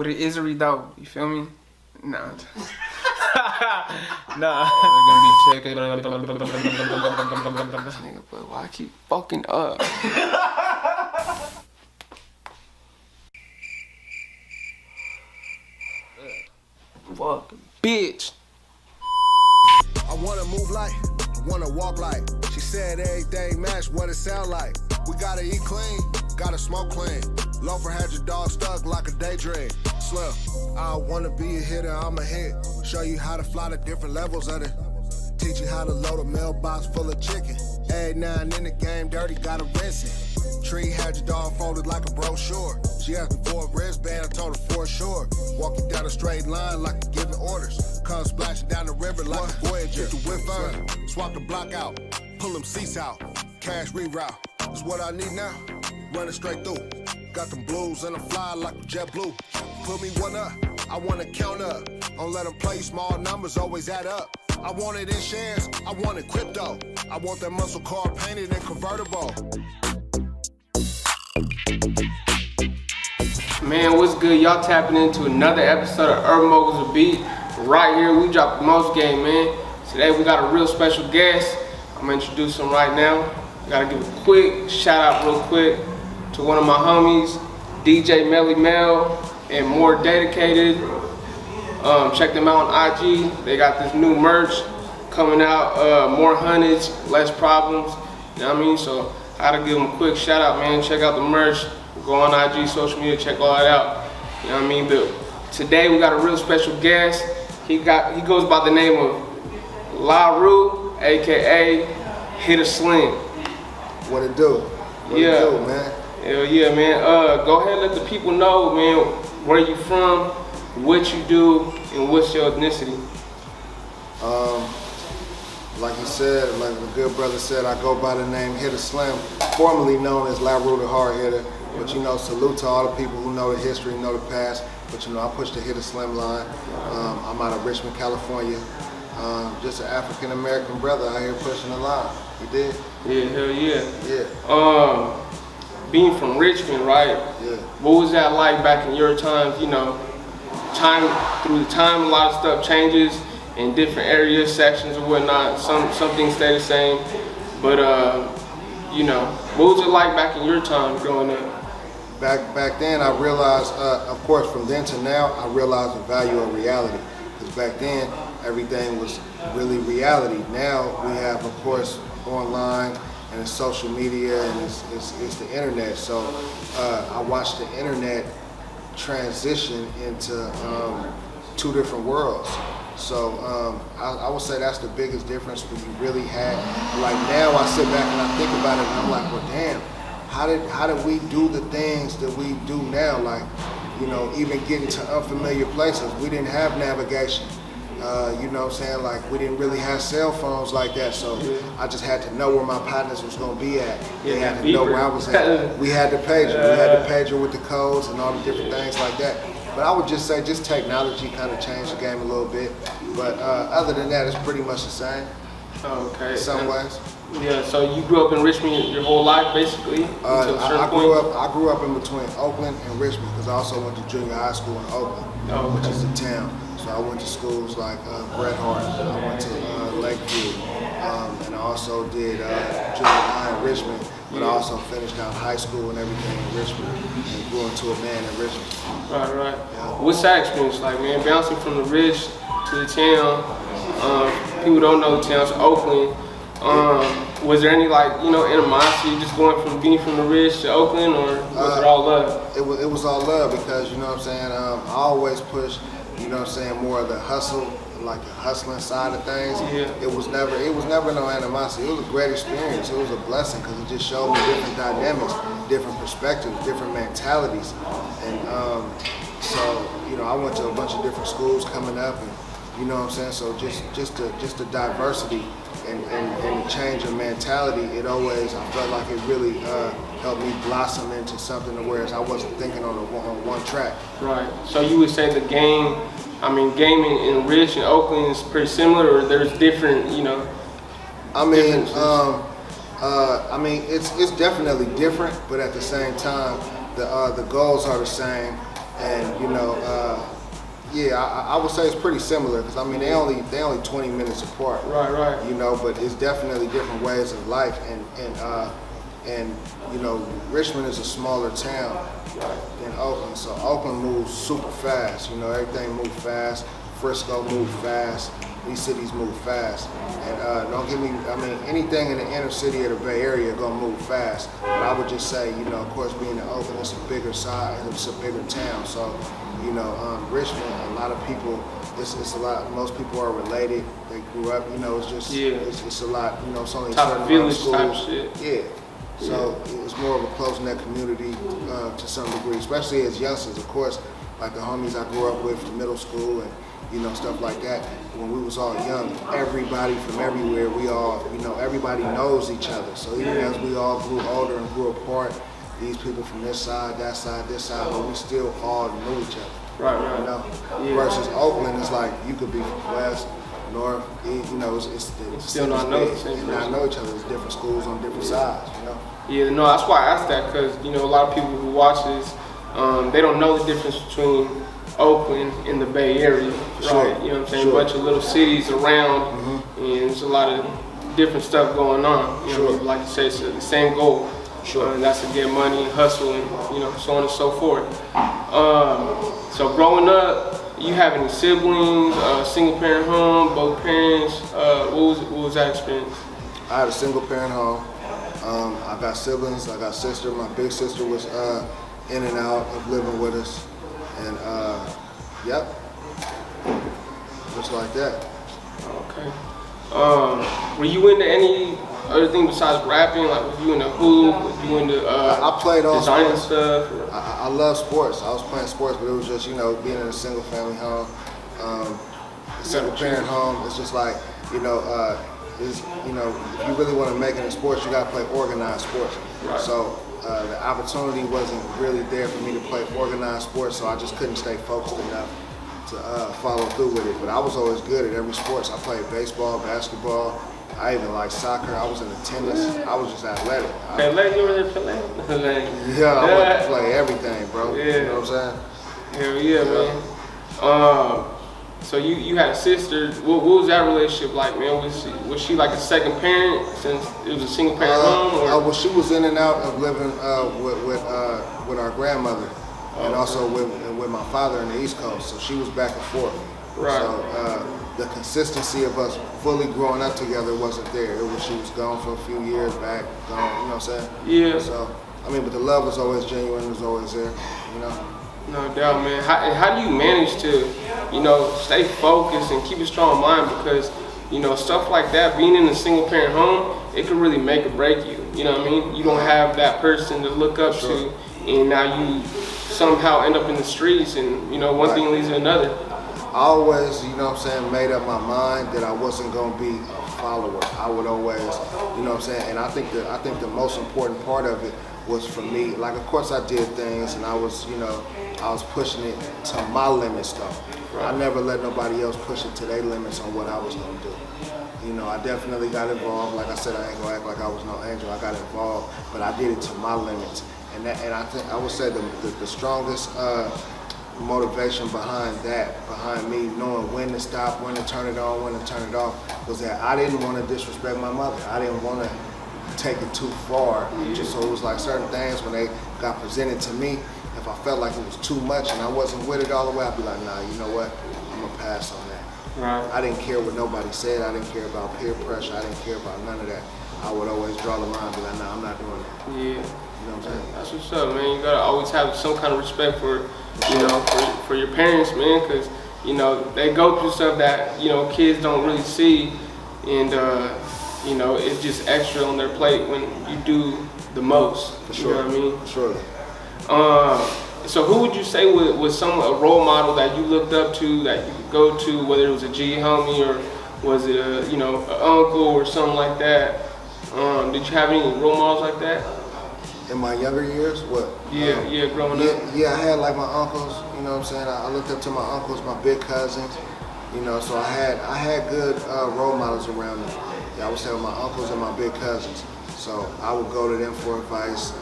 with an Isery though. You feel me? Nah. Nah. They're gonna be checking. Nigga, but why I keep fucking up? Fuck, bitch. I wanna move like, wanna walk like. She said everything match what it sound like. We gotta eat clean, gotta smoke clean. Loafer had your dog stuck like a daydream. Slim, I wanna be a hitter, I'm a hit. Show you how to fly to different levels of it. Teach you how to load a mailbox full of chicken. Every now and then the game dirty, gotta rinse it. Tree had your dog folded like a brochure. She asked me for a wristband, I told her for sure. Walking down a straight line like I'm giving orders. Come splashing down the river like a Voyager. Get the whip on, swap the block out, pull them seats out, cash reroute. That's what I need now, running straight through. Got them blues and I'm fly like JetBlue. Put me one up, I wanna count up. Don't let them play small numbers, always add up. I want it in shares, I want it crypto. I want that muscle car painted and convertible. Man, what's good? Y'all tapping into another episode of Urban Moguls of Beat. Right here, we dropped the most game, man. Today we got a real special guest. I'm gonna introduce him right now. Gotta give a quick shout out real quick to one of my homies, DJ Melly Mel and More Dedicated. Check them out on IG. They got this new merch coming out, more hundreds, less problems. You know what I mean? So I gotta give them a quick shout out, man. Check out the merch. Go on IG, social media, check all that out. You know what I mean? But today we got a real special guest. He goes by the name of La Rue, aka Hitta Slim. What it do? What it do, man? Hell yeah, man. Go ahead and let the people know, man, where you from, what you do, and what's your ethnicity. Like you said, like the good brother said, I go by the name Hitta Slim, formerly known as La Rue the Hard Hitter. But you know, salute to all the people who know the history, know the past. But you know, I push the Hitta Slim line. I'm out of Richmond, California. Just an African American brother out here pushing the line. You did? Yeah, hell yeah. Yeah. Being from Richmond, right? Yeah. What was that like back in your times? You know, through the time, a lot of stuff changes in different areas, sections, or whatnot. Some things stay the same, but you know, what was it like back in your time growing up? Back then, I realized, of course, from then to now, I realized the value of reality. Because back then, everything was really reality. Now we have, of course, online and it's social media and it's the internet. So I watched the internet transition into two different worlds. So I would say that's the biggest difference when you really had, like now I sit back and I think about it and I'm like, well damn, how did we do the things that we do now? Like, you know, even getting to unfamiliar places, we didn't have navigation. You know what I'm saying? Like, we didn't really have cell phones like that, so I just had to know where my partners was gonna be at. They had to know where I was at. We had the pager. We had the pager with the codes and all the different things like that. But I would just say, just technology kind of changed the game a little bit. But other than that, it's pretty much the same. Okay. In some ways. Yeah. So you grew up in Richmond your whole life, basically. I grew up in between Oakland and Richmond because I also went to junior high school in Oakland, which is a town. So I went to schools like Bret Hart. I went to Lakeview, and I also did junior high in Richmond. But I also finished out high school and everything in Richmond and grew into a man in Richmond. Right. Yeah. What's that experience like, man? Bouncing from the Rich to the town. People don't know the town's Oakland. Was there any, like, you know, animosity just going from being from the Rich to Oakland, or was it all love? It was all love because, you know what I'm saying, I always push, you know what I'm saying, more of the hustle, like the hustling side of things. Yeah. It was never no animosity. It was a great experience. It was a blessing because it just showed me different dynamics, different perspectives, different mentalities. And so, you know, I went to a bunch of different schools coming up, and you know what I'm saying. So just the diversity and the change in mentality. It always, I felt like it really helped me blossom into something, whereas I wasn't thinking on one track. Right. So you would say the game. I mean, gaming in Rich and Oakland is pretty similar, or there's different, you know? I mean, it's definitely different, but at the same time, the goals are the same. And yeah, I would say it's pretty similar because I mean they only 20 minutes apart. Right. But it's definitely different ways of life, and Richmond is a smaller town than Oakland, so Oakland moves super fast. Everything moves fast. Frisco moves fast. These cities move fast, and don't get me. I mean, anything in the inner city of the Bay Area gonna move fast. But I would just say, of course, being in Oakland, it's a bigger size, it's a bigger town. So, Richmond, a lot of people, it's a lot. Most people are related. They grew up. It's just, it's a lot. It's only type of village schools. type shit. Yeah. So it's more of a close-knit community to some degree, especially as youngsters. Of course, like the homies I grew up with from middle school and stuff like that. When we was all young, everybody from everywhere, we all, everybody knows each other. So even as we all grew older and grew apart, these people from this side, that side, this side, but we still all knew each other. Right. Versus Oakland, it's like you could be from west, north, it's still not know the same person. Not know each other. It's different schools on different sides. Yeah, no, that's why I asked that because a lot of people who watch this, they don't know the difference between Oakland and the Bay Area, right? You know what I'm saying? A bunch of little cities around, and there's a lot of different stuff going on. Like you say, it's the same goal. And that's to get money and hustle and so on and so forth. So growing up, you have any siblings? Single parent home, both parents? What was that experience? I had a single parent home. I got siblings. I got sister. My big sister was in and out of living with us. And yep, just like that. Okay. Were you into any other thing besides rapping? Like, were you into hoop? Were you into I played all designing sports. stuff? I love sports. I was playing sports, but it was just being in a single family home, single parent home. It's just like if you really want to make it in sports, you got to play organized sports. Right. So. The opportunity wasn't really there for me to play organized sports, so I just couldn't stay focused enough to follow through with it. But I was always good at every sports. I played baseball, basketball. I even liked soccer. I was into tennis. I was just athletic. You were there playing? I wanted to play everything, bro. Yeah. You know what I'm saying? Hell yeah, man. So you had a sister. What was that relationship like, man? Was she like a second parent since it was a single parent home? Or? Well, she was in and out of living with our grandmother, and also with my father in the East Coast. So she was back and forth. Right. So the consistency of us fully growing up together wasn't there. She was gone for a few years back, gone. You know what I'm saying? Yeah. So but the love was always genuine. Was always there. No doubt, man. How do you manage to, stay focused and keep a strong mind? Because, stuff like that, being in a single parent home, it can really make or break you. You know what I mean? You don't have that person to look up to, and now you somehow end up in the streets, and, one thing leads to another. I always, made up my mind that I wasn't going to be a follower. I would always, and I think the most important part of it was for me. Like, of course I did things, and I was pushing it to my limits though. Right. I never let nobody else push it to their limits on what I was gonna do. I definitely got involved. Like I said, I ain't gonna act like I was no angel. I got involved, but I did it to my limits. And I think I would say the strongest motivation behind me knowing when to stop, when to turn it on, when to turn it off, was that I didn't want to disrespect my mother. I didn't want to take it too far. Just so it was like certain things when they got presented to me, if I felt like it was too much and I wasn't with it all the way, I'd be like, nah, you know what? I'm gonna pass on that. Right. I didn't care what nobody said. I didn't care about peer pressure. I didn't care about none of that. I would always draw the line and be like, nah, I'm not doing that. Yeah. You know what I'm saying? That's what's up, man. You gotta always have some kind of respect for your parents, man, because they go through stuff that kids don't really see, and it's just extra on their plate when you do the most. For sure. You know what I mean? For sure. So who would you say was a role model that you looked up to, that you could go to, whether it was a G homie or was it an uncle or something like that? Did you have any role models like that? In my younger years, what? Yeah, growing up. Yeah, I had like my uncles. You know what I'm saying? I looked up to my uncles, my big cousins. So I had good role models around me. Yeah, I would say with my uncles and my big cousins. So I would go to them for advice.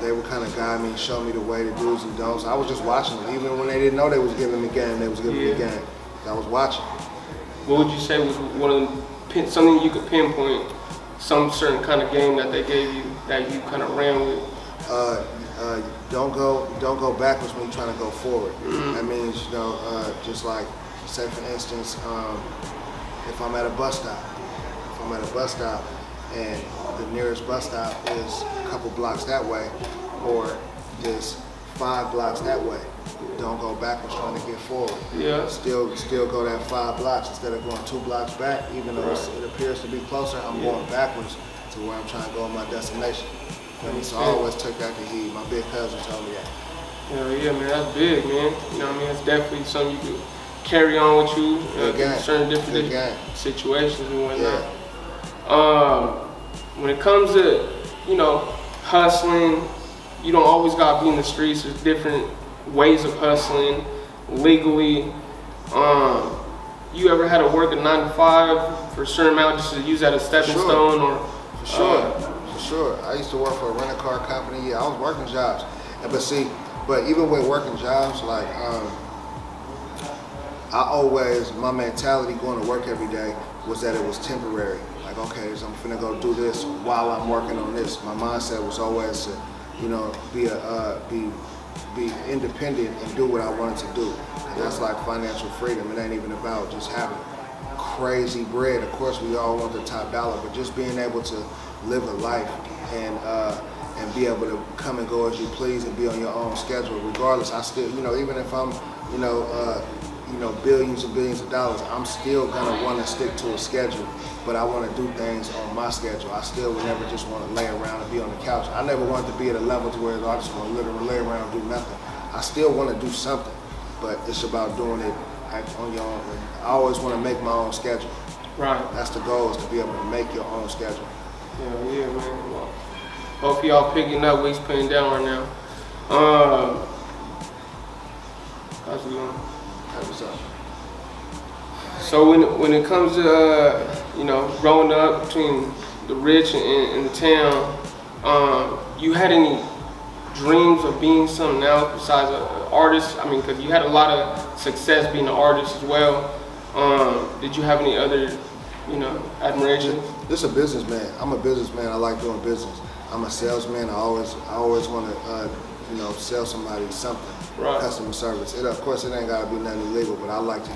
they would kind of guide me, show me the way, the do's and don'ts. I was just watching them, even when they didn't know they was giving me game, they was giving me game. I was watching. What would you say was one of the, something you could pinpoint, some certain kind of game that they gave you that you kind of ran with? Don't go backwards when you're trying to go forward. That means, you know, just like, say for instance, if I'm at a bus stop, and the nearest bus stop is a couple blocks that way, or is 5 blocks that way, don't go backwards trying to get forward. Yeah. Still go that 5 blocks instead of going 2 blocks back. Even though it appears to be closer, I'm going backwards to where I'm trying to go in my destination. So I always took that to heed. My big cousin told me that. Yeah, man, that's big, man. You know what I mean? It's definitely something you can carry on with you in certain different situations and whatnot. When it comes to, you know, hustling, you don't always gotta be in the streets. There's different ways of hustling legally. You ever had to work a 9 to 5 for a certain amount just to use that as a stepping stone, or? For sure. I used to work for a rental car company. Yeah, I was working jobs. But even with working jobs, like my mentality going to work every day was that it was temporary. Like, okay, so I'm finna go do this while I'm working on this. My mindset was always to, you know, be independent and do what I wanted to do. And that's like financial freedom. It ain't even about just having crazy bread. Of course, we all want the top dollar, but just being able to live a life and be able to come and go as you please and be on your own schedule. Regardless, I still, you know, even if I'm, billions and billions of dollars, I'm still gonna want to stick to a schedule. But I want to do things on my schedule. I still would never just want to lay around and be on the couch. I never wanted to be at a level to where I just want to literally lay around and do nothing. I still want to do something, but it's about doing it on your own. I always want to make my own schedule. Right. That's the goal, is to be able to make your own schedule. Yeah, man. Well, hope y'all picking up what he's putting down right now. How's it going? What's up? So when it comes to growing up between the rich and the town, you had any dreams of being something else besides an artist? I mean, because you had a lot of success being an artist as well. Did you have any other, admiration? This is a businessman. I'm a businessman. I like doing business. I'm a salesman. I always want to, sell somebody something. Right. Customer service. Of course, it ain't gotta be nothing illegal, but I like to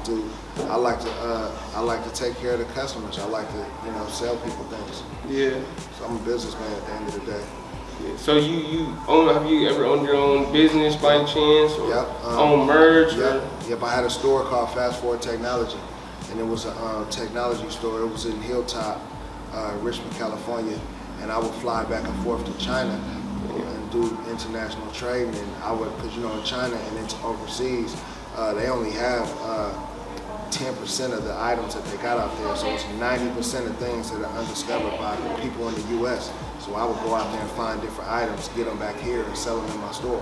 take care of the customers. I like to, sell people things. Yeah. So I'm a businessman at the end of the day. Yeah. So have you ever owned your own business by any chance, or own merch? Yep. I had a store called Fast Forward Technology, and it was a technology store. It was in Hilltop, Richmond, California, and I would fly back and forth to China and do international trading. And I would, because in China and it's overseas, they only have 10% of the items that they got out there. So it's 90% of things that are undiscovered by the people in the U.S. So I would go out there and find different items, get them back here and sell them in my store.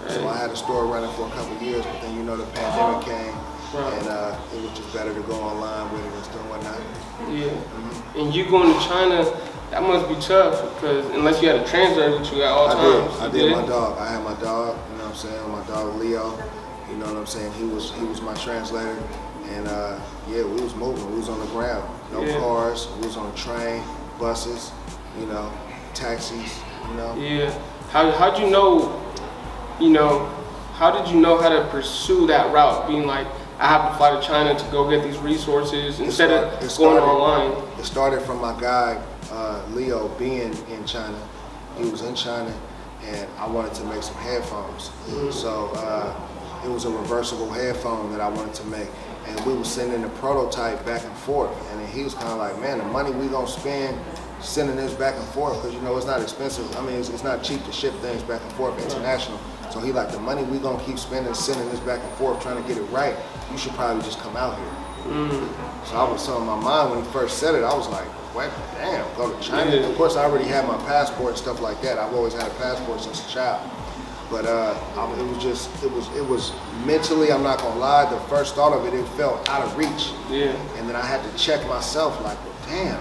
So I had a store running for a couple of years, but then the pandemic came, and it was just better to go online with it and stuff and whatnot. Yeah. Mm-hmm. And you going to China, that must be tough, because unless you had a translator with you at all times. I did. My dog. I had my dog. You know what I'm saying? My dog Leo. You know what I'm saying? He was my translator, and we was moving. We was on the ground. No cars. We was on a train, buses, taxis. Yeah. How'd you know? How did you know how to pursue that route? Being like, I have to fly to China to go get these resources instead of going online. It started from my guy Leo being in China. He was in China, and I wanted to make some headphones. Mm-hmm. So it was a reversible headphone that I wanted to make, and we were sending the prototype back and forth. And then he was kind of like, man, the money we gonna spend sending this back and forth, because it's not expensive. I mean, it's not cheap to ship things back and forth international. So he like, the money we gonna keep spending sending this back and forth trying to get it right, you should probably just come out here. Mm. So I was on my mind when he first said it. I was like, what? Damn, go to China. Yeah. Of course, I already had my passport and stuff like that. I've always had a passport since a child. But it was mentally, I'm not gonna lie, the first thought of it felt out of reach. Yeah. And then I had to check myself, like, well, damn,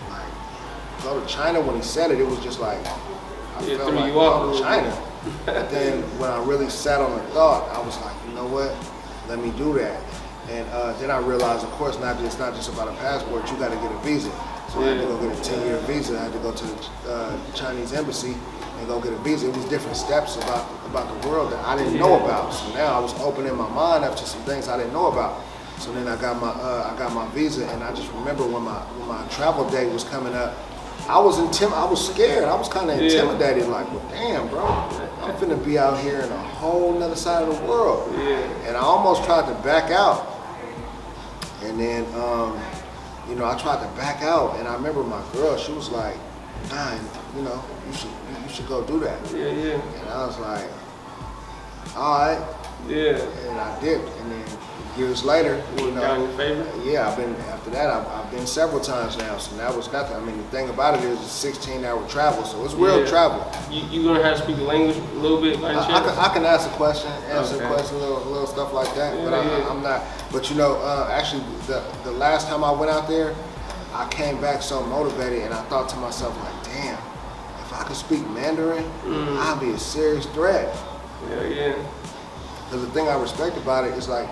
like, go to China. When he said it, it was just like, I Yeah, felt threw like you off a going to little China. But then when I really sat on the thought, I was like, you know what? Let me do that. And then I realized, of course, it's not just about a passport. You got to get a visa. So I had to go get a 10-year visa. I had to go to the Chinese embassy and go get a visa. It was different steps about the world that I didn't know about. So now I was opening my mind up to some things I didn't know about. So then I got my visa, and I just remember when my travel day was coming up, I was scared. I was kind of intimidated. Like, well, damn, bro, I'm finna be out here in a whole nother side of the world. Yeah. And I almost tried to back out. And then, I tried to back out, and I remember my girl. She was like, "Nah, you should go do that." Yeah, yeah. And I was like, "All right." Yeah. And I dipped, and then years later, Got in your favor? yeah, after that, I've been several times now, so that was nothing. I mean, the thing about it is it's 16-hour travel, so it's real travel. You learn how to speak the language a little bit, like I can ask a question, little stuff like that, but I'm not. But actually, the last time I went out there, I came back so motivated, and I thought to myself, like, damn, if I could speak Mandarin, I'd be a serious threat. Yeah. Because the thing I respect about it is like,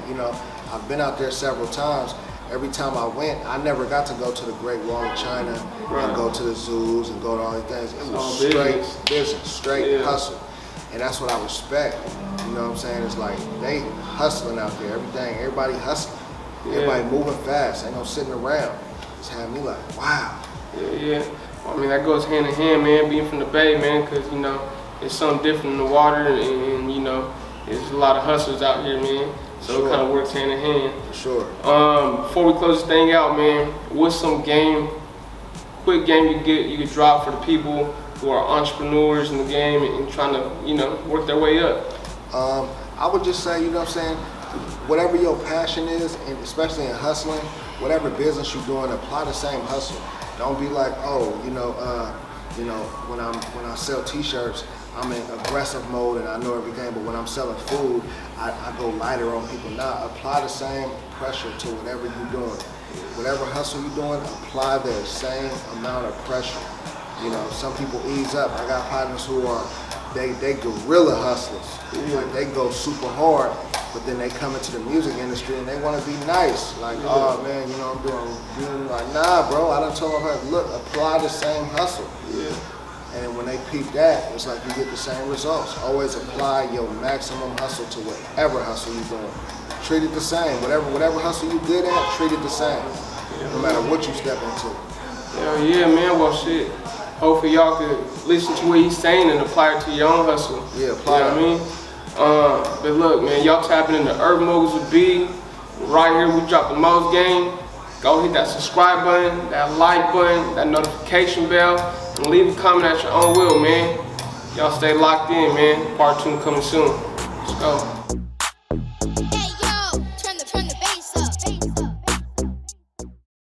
I've been out there several times. Every time I went, I never got to go to the Great Wall of China and go to the zoos and go to all these things. It was straight business, straight hustle. And that's what I respect. You know what I'm saying? It's like they hustling out there, everybody hustling. Everybody moving fast, ain't no sitting around. It's had me like, wow. Yeah. I mean, that goes hand in hand, man, being from the Bay, man, because, it's something different in the water and there's a lot of hustlers out here, man. So it kind of works hand in hand. For sure. Before we close this thing out, man, what's some quick game you could drop for the people who are entrepreneurs in the game and trying to, work their way up? I would just say, whatever your passion is, and especially in hustling, whatever business you're doing, apply the same hustle. Don't be like, when I sell T-shirts, I'm in aggressive mode and I know everything, but when I'm selling food, I go lighter on people. Now, apply the same pressure to whatever you're doing. Whatever hustle you're doing, apply the same amount of pressure. Some people ease up. I got partners who are, they guerrilla hustlers. Like, they go super hard, but then they come into the music industry and they want to be nice. Like, oh man, I'm doing like, nah, bro. I done told her, look, apply the same hustle. Yeah. And when they peep that, it's like you get the same results. Always apply your maximum hustle to whatever hustle you're doing. Treat it the same. Whatever hustle you're good at, treat it the same. No matter what you step into. Hell yeah, man. Well, shit. Hopefully y'all could listen to what he's saying and apply it to your own hustle. Yeah, apply it. You know what I mean? But look, man, y'all tapping into Urban Moguls with B. Right here, we drop the most game. Go hit that subscribe button, that like button, that notification bell, and leave a comment at your own will, man. Y'all stay locked in, man. Part 2 coming soon. Let's go.